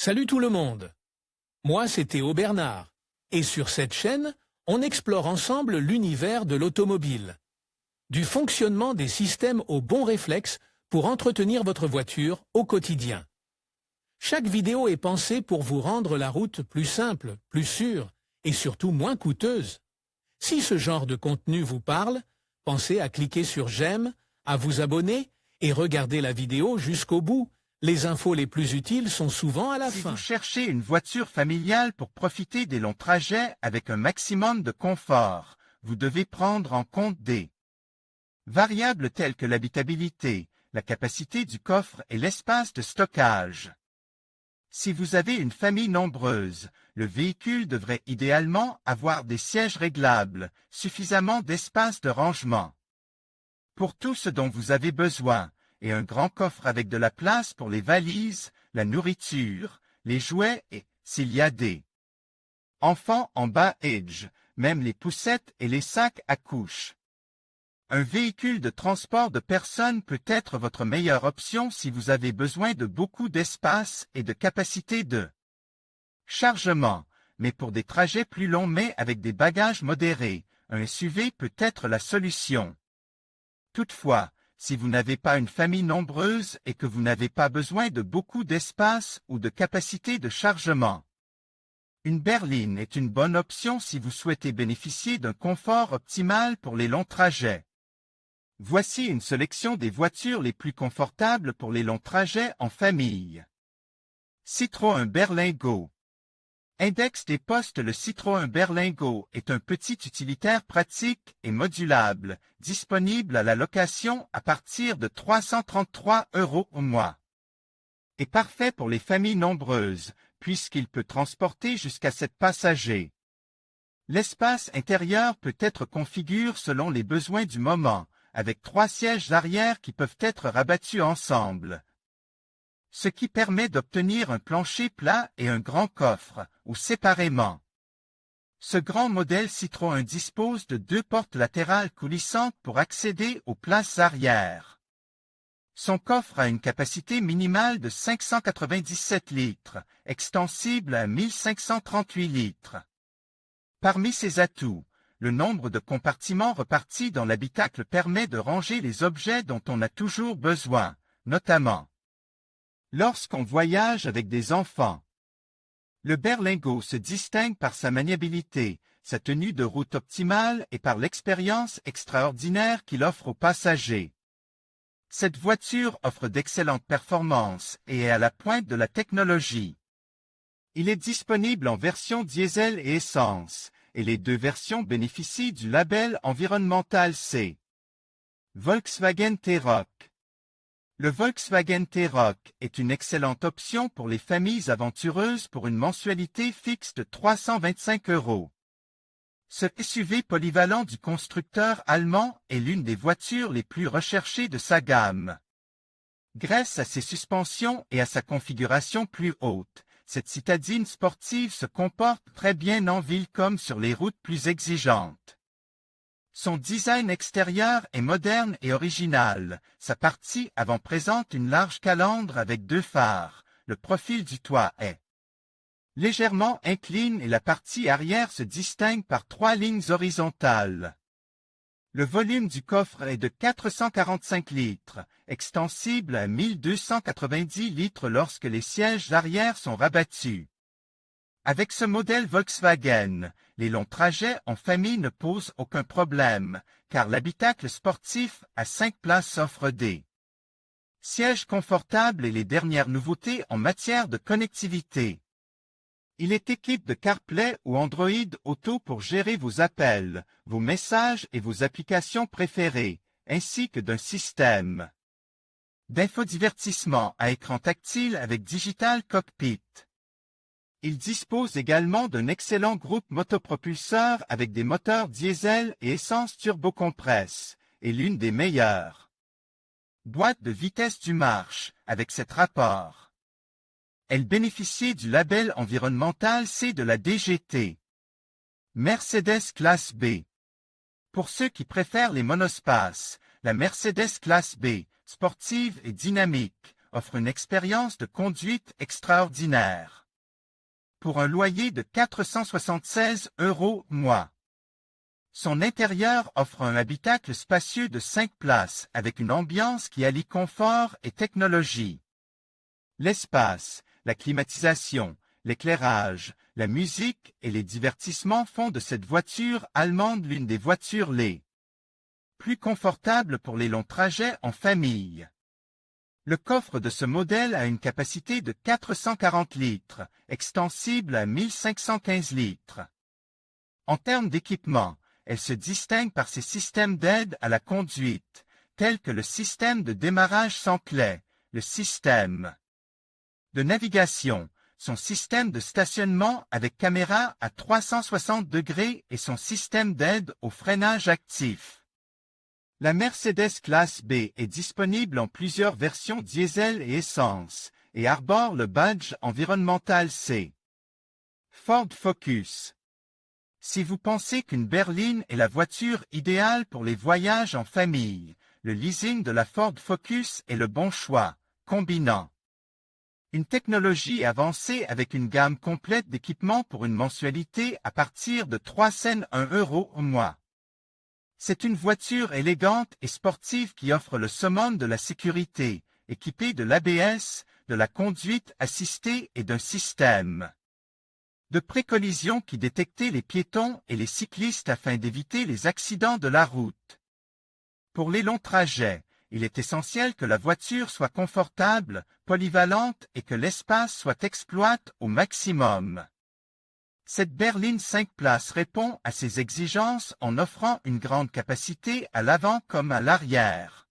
Salut tout le monde. Moi, c'est Théo Bernard. Et sur cette chaîne, on explore ensemble l'univers de l'automobile. Du fonctionnement des systèmes aux bons réflexes pour entretenir votre voiture au quotidien. Chaque vidéo est pensée pour vous rendre la route plus simple, plus sûre et surtout moins coûteuse. Si ce genre de contenu vous parle, pensez à cliquer sur j'aime, à vous abonner et regarder la vidéo jusqu'au bout. Les infos les plus utiles sont souvent à la fin. Si vous cherchez une voiture familiale pour profiter des longs trajets avec un maximum de confort, vous devez prendre en compte des variables telles que l'habitabilité, la capacité du coffre et l'espace de stockage. Si vous avez une famille nombreuse, le véhicule devrait idéalement avoir des sièges réglables, suffisamment d'espace de rangement pour tout ce dont vous avez besoin, et un grand coffre avec de la place pour les valises, la nourriture, les jouets et, s'il y a des enfants en bas âge, même les poussettes et les sacs à couches. Un véhicule de transport de personnes peut être votre meilleure option si vous avez besoin de beaucoup d'espace et de capacité de chargement, mais pour des trajets plus longs mais avec des bagages modérés, un SUV peut être la solution. Toutefois, si vous n'avez pas une famille nombreuse et que vous n'avez pas besoin de beaucoup d'espace ou de capacité de chargement, une berline est une bonne option si vous souhaitez bénéficier d'un confort optimal pour les longs trajets. Voici une sélection des voitures les plus confortables pour les longs trajets en famille. Citroën Berlingo. Index des postes. Le Citroën Berlingo est un petit utilitaire pratique et modulable, disponible à la location à partir de 333 € au mois. Et parfait pour les familles nombreuses, puisqu'il peut transporter jusqu'à 7 passagers. L'espace intérieur peut être configuré selon les besoins du moment, avec 3 sièges arrière qui peuvent être rabattus ensemble, ce qui permet d'obtenir un plancher plat et un grand coffre, ou séparément. Ce grand modèle Citroën dispose de 2 portes latérales coulissantes pour accéder aux places arrière. Son coffre a une capacité minimale de 597 litres, extensible à 1538 litres. Parmi ses atouts, le nombre de compartiments repartis dans l'habitacle permet de ranger les objets dont on a toujours besoin, notamment lorsqu'on voyage avec des enfants. Le Berlingo se distingue par sa maniabilité, sa tenue de route optimale et par l'expérience extraordinaire qu'il offre aux passagers. Cette voiture offre d'excellentes performances et est à la pointe de la technologie. Il est disponible en version diesel et essence, et les 2 versions bénéficient du label environnemental C. Volkswagen T-Roc. Le Volkswagen T-Roc est une excellente option pour les familles aventureuses pour une mensualité fixe de 325 €. Ce SUV polyvalent du constructeur allemand est l'une des voitures les plus recherchées de sa gamme. Grâce à ses suspensions et à sa configuration plus haute, cette citadine sportive se comporte très bien en ville comme sur les routes plus exigeantes. Son design extérieur est moderne et original. Sa partie avant présente une large calandre avec 2 phares. Le profil du toit est légèrement incline et la partie arrière se distingue par 3 lignes horizontales. Le volume du coffre est de 445 litres, extensible à 1290 litres lorsque les sièges arrière sont rabattus. Avec ce modèle Volkswagen, les longs trajets en famille ne posent aucun problème, car l'habitacle sportif à 5 places offre des sièges confortables et les dernières nouveautés en matière de connectivité. Il est équipé de CarPlay ou Android Auto pour gérer vos appels, vos messages et vos applications préférées, ainsi que d'un système d'infodivertissement à écran tactile avec Digital Cockpit. Il dispose également d'un excellent groupe motopropulseur avec des moteurs diesel et essence turbocompresse, et l'une des meilleures boîtes de vitesse du marche, avec cet rapport. Elle bénéficiait du label environnemental C de la DGT. Mercedes Classe B. Pour ceux qui préfèrent les monospaces, la Mercedes Classe B, sportive et dynamique, offre une expérience de conduite extraordinaire. Pour un loyer de 476 € mois. Son intérieur offre un habitacle spacieux de 5 places avec une ambiance qui allie confort et technologie. L'espace, la climatisation, l'éclairage, la musique et les divertissements font de cette voiture allemande l'une des voitures les plus confortables pour les longs trajets en famille. Le coffre de ce modèle a une capacité de 440 litres, extensible à 1515 litres. En termes d'équipement, elle se distingue par ses systèmes d'aide à la conduite, tels que le système de démarrage sans clé, le système de navigation, son système de stationnement avec caméra à 360 degrés et son système d'aide au freinage actif. La Mercedes Classe B est disponible en plusieurs versions diesel et essence et arbore le badge environnemental C. Ford Focus. Si vous pensez qu'une berline est la voiture idéale pour les voyages en famille, le leasing de la Ford Focus est le bon choix, combinant une technologie avancée avec une gamme complète d'équipements pour une mensualité à partir de 301 € au mois. C'est une voiture élégante et sportive qui offre le summum de la sécurité, équipée de l'ABS, de la conduite assistée et d'un système de précollision qui détectait les piétons et les cyclistes afin d'éviter les accidents de la route. Pour les longs trajets, il est essentiel que la voiture soit confortable, polyvalente et que l'espace soit exploité au maximum. Cette berline 5 places répond à ces exigences en offrant une grande capacité à l'avant comme à l'arrière.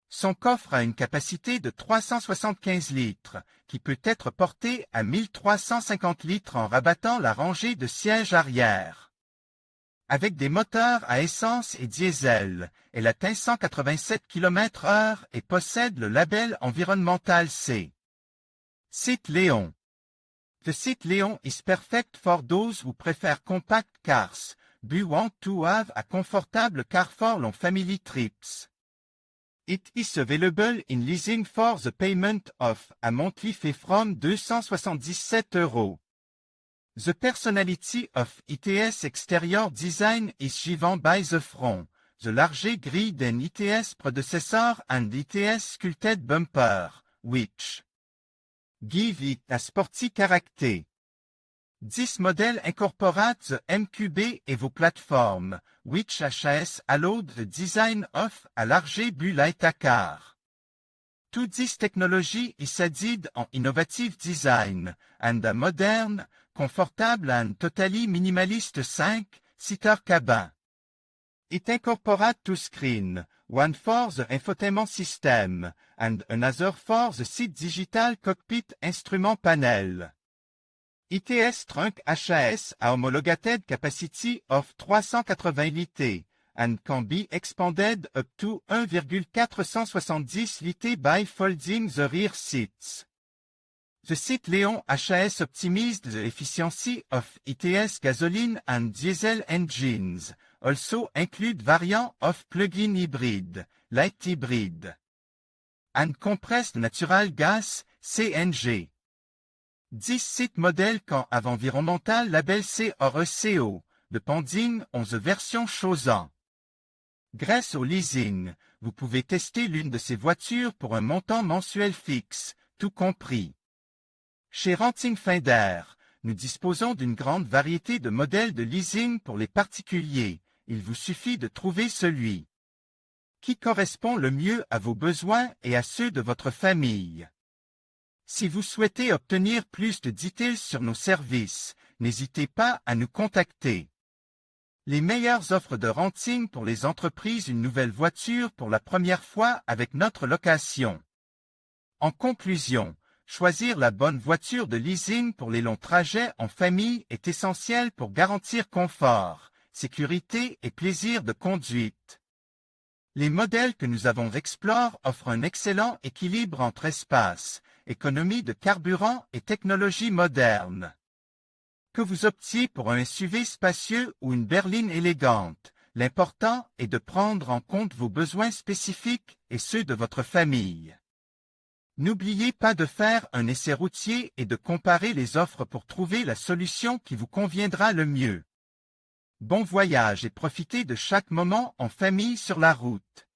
Son coffre a une capacité de 375 litres, qui peut être porté à 1350 litres en rabattant la rangée de sièges arrière. Avec des moteurs à essence et diesel, elle atteint 187 km/h et possède le label environnemental C. Site Léon. The Seat Leon is perfect for those who prefer compact cars, but want to have a comfortable car for long family trips. It is available in leasing for the payment of a monthly fee from 277 €. The personality of ITS exterior design is given by the front, the large grille than ITS predecessor and ITS sculpted bumper, which give it a sporty character. 10 modèles incorporate the MQB et vos plateformes, which HAS allowed the design of a large light car. To this technology is added an innovative design, and a modern, comfortable and totally minimalist 5-seater cabin. It incorporates two screens, one for the infotainment system, and another for the seat digital cockpit instrument panel. ITS trunk HAS a homologated capacity of 380 litres, and can be expanded up to 1,470 litres by folding the rear seats. The Seat Leon HAS optimized the efficiency of ITS gasoline and diesel engines, also include variant of plug-in hybrid, light hybrid, and compressed natural gas, CNG. 10 sites modèles quand avant environnemental label C hors ECO, depending on the version chosen. Grâce au leasing, vous pouvez tester l'une de ces voitures pour un montant mensuel fixe, tout compris. Chez Renting Finder, nous disposons d'une grande variété de modèles de leasing pour les particuliers. Il vous suffit de trouver celui qui correspond le mieux à vos besoins et à ceux de votre famille. Si vous souhaitez obtenir plus de détails sur nos services, n'hésitez pas à nous contacter. Les meilleures offres de renting pour les entreprises, une nouvelle voiture pour la première fois avec notre location. En conclusion, choisir la bonne voiture de leasing pour les longs trajets en famille est essentiel pour garantir confort, sécurité et plaisir de conduite. Les modèles que nous avons explorés offrent un excellent équilibre entre espace, économie de carburant et technologie moderne. Que vous optiez pour un SUV spacieux ou une berline élégante, l'important est de prendre en compte vos besoins spécifiques et ceux de votre famille. N'oubliez pas de faire un essai routier et de comparer les offres pour trouver la solution qui vous conviendra le mieux. Bon voyage et profitez de chaque moment en famille sur la route.